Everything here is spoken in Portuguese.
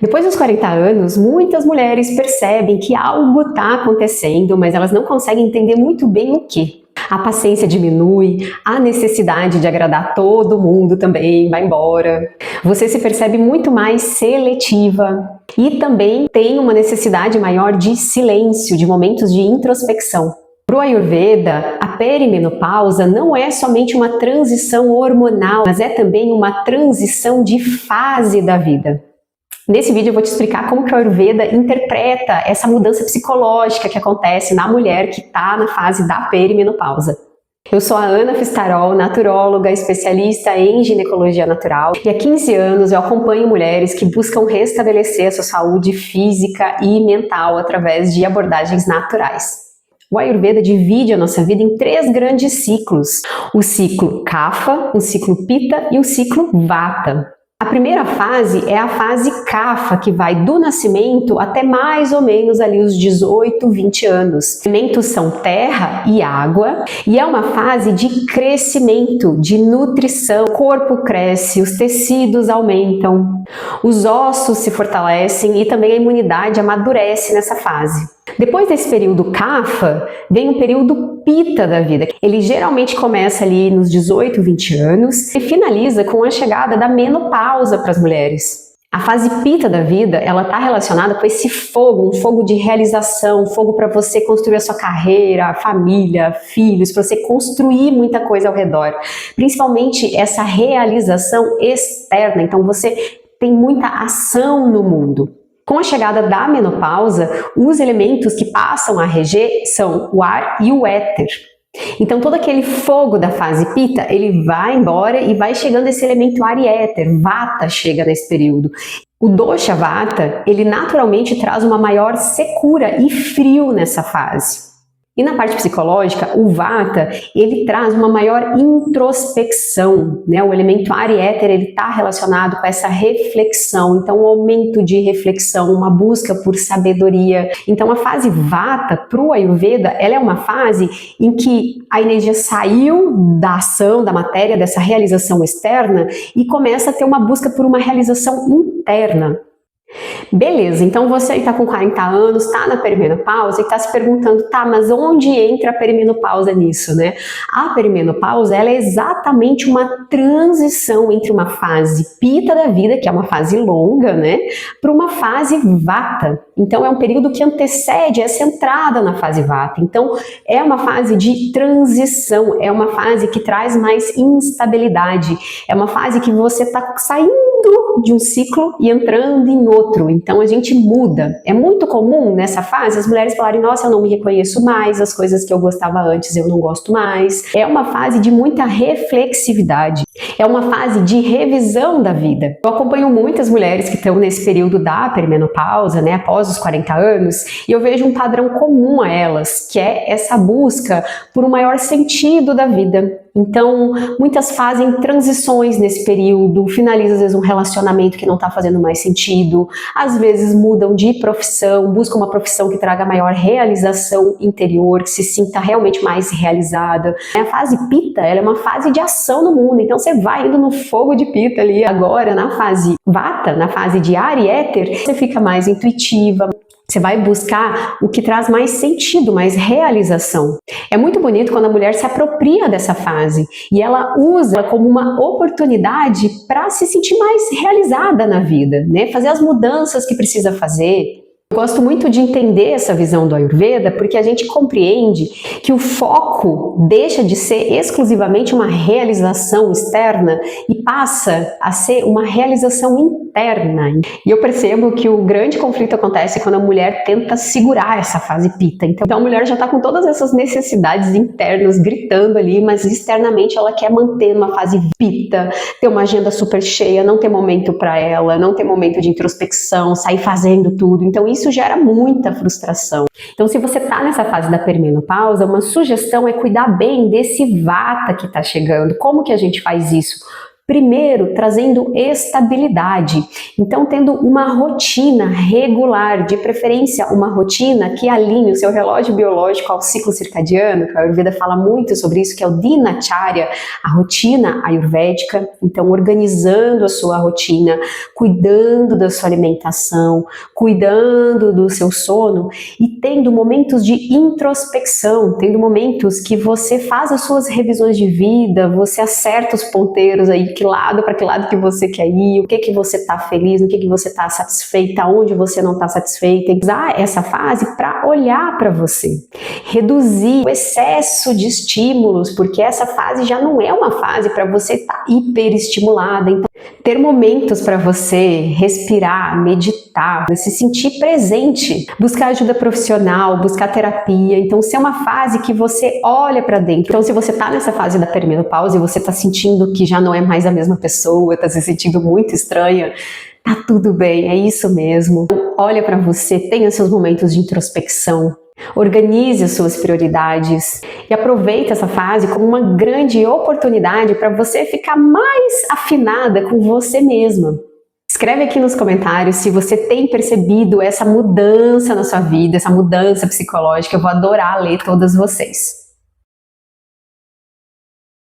Depois dos 40 anos, muitas mulheres percebem que algo está acontecendo, mas elas não conseguem entender muito bem o que. A paciência diminui, a necessidade de agradar todo mundo também vai embora. Você se percebe muito mais seletiva e também tem uma necessidade maior de silêncio, de momentos de introspecção. Para o Ayurveda, a perimenopausa não é somente uma transição hormonal, mas é também uma transição de fase da vida. Nesse vídeo eu vou te explicar como que o Ayurveda interpreta essa mudança psicológica que acontece na mulher que está na fase da perimenopausa. Eu sou a Ana Fistarol, naturóloga, especialista em ginecologia natural, e há 15 anos eu acompanho mulheres que buscam restabelecer a sua saúde física e mental através de abordagens naturais. O Ayurveda divide a nossa vida em 3 grandes ciclos: o ciclo Kapha, o ciclo Pitta e o ciclo Vata. A primeira fase é a fase Kapha, que vai do nascimento até mais ou menos ali os 18, 20 anos. Os elementos são terra e água, e é uma fase de crescimento, de nutrição. O corpo cresce, os tecidos aumentam, os ossos se fortalecem e também a imunidade amadurece nessa fase. Depois desse período Kapha, vem o período Pitta da vida. Ele geralmente começa ali nos 18, 20 anos e finaliza com a chegada da menopausa para as mulheres. A fase Pitta da vida, ela está relacionada com esse fogo, um fogo de realização, um fogo para você construir a sua carreira, família, filhos, para você construir muita coisa ao redor. Principalmente essa realização externa, então você tem muita ação no mundo. Com a chegada da menopausa, os elementos que passam a reger são o ar e o éter. Então todo aquele fogo da fase Pitta, ele vai embora e vai chegando esse elemento ar e éter. Vata chega nesse período. O dosha Vata, ele naturalmente traz uma maior secura e frio nessa fase. E na parte psicológica, o Vata, ele traz uma maior introspecção, né? O elemento ar e éter, ele está relacionado com essa reflexão, então um aumento de reflexão, uma busca por sabedoria. Então a fase Vata, para o Ayurveda, ela é uma fase em que a energia saiu da ação, da matéria, dessa realização externa e começa a ter uma busca por uma realização interna. Beleza, então você está com 40 anos, está na perimenopausa e está se perguntando, tá, mas onde entra a perimenopausa nisso, né? A perimenopausa, ela é exatamente uma transição entre uma fase Pitta da vida, que é uma fase longa, né, para uma fase Vata. Então é um período que antecede essa entrada na fase Vata. Então é uma fase de transição, é uma fase que traz mais instabilidade, é uma fase que você está saindo de um ciclo e entrando em outro, então a gente muda. É muito comum nessa fase as mulheres falarem, nossa, eu não me reconheço mais, as coisas que eu gostava antes eu não gosto mais. É uma fase de muita reflexividade, é uma fase de revisão da vida. Eu acompanho muitas mulheres que estão nesse período da perimenopausa, né, após os 40 anos, e eu vejo um padrão comum a elas, que é essa busca por um maior sentido da vida. Então, muitas fazem transições nesse período, finalizam às vezes um relacionamento que não está fazendo mais sentido, às vezes mudam de profissão, buscam uma profissão que traga maior realização interior, que se sinta realmente mais realizada. A fase Pitta, ela é uma fase de ação no mundo, então você vai indo no fogo de Pitta ali. Agora, na fase Vata, na fase de ar e éter, você fica mais intuitiva, você vai buscar o que traz mais sentido, mais realização. É muito bonito quando a mulher se apropria dessa fase e ela usa como uma oportunidade para se sentir mais realizada na vida, né? Fazer as mudanças que precisa fazer. Eu gosto muito de entender essa visão do Ayurveda porque a gente compreende que o foco deixa de ser exclusivamente uma realização externa e passa a ser uma realização interna. E eu percebo que o grande conflito acontece quando a mulher tenta segurar essa fase Pitta. Então a mulher já está com todas essas necessidades internas gritando ali, mas externamente ela quer manter uma fase Pitta, ter uma agenda super cheia, não ter momento para ela, não ter momento de introspecção, sair fazendo tudo. Então isso gera muita frustração. Então se você está nessa fase da perimenopausa, uma sugestão é cuidar bem desse Vata que está chegando. Como que a gente faz isso? Primeiro, trazendo estabilidade. Então, tendo uma rotina regular, de preferência uma rotina que alinhe o seu relógio biológico ao ciclo circadiano, que a Ayurveda fala muito sobre isso, que é o Dinacharya, a rotina ayurvédica. Então, organizando a sua rotina, cuidando da sua alimentação, cuidando do seu sono e tendo momentos de introspecção, tendo momentos que você faz as suas revisões de vida, você acerta os ponteiros aí, para que lado que você quer ir, o que você está feliz, no que você está satisfeita, onde você não está satisfeita. Usar essa fase para olhar para você, reduzir o excesso de estímulos, porque essa fase já não é uma fase para você estar hiperestimulada. Então, ter momentos para você respirar, meditar, se sentir presente, buscar ajuda profissional, buscar terapia. Então, se é uma fase que você olha para dentro. Então, se você está nessa fase da perimenopausa e você está sentindo que já não é mais a mesma pessoa, está se sentindo muito estranha, tá tudo bem, é isso mesmo. Olha para você, tenha seus momentos de introspecção. Organize as suas prioridades e aproveite essa fase como uma grande oportunidade para você ficar mais afinada com você mesma. Escreve aqui nos comentários se você tem percebido essa mudança na sua vida, essa mudança psicológica. Eu vou adorar ler todas vocês.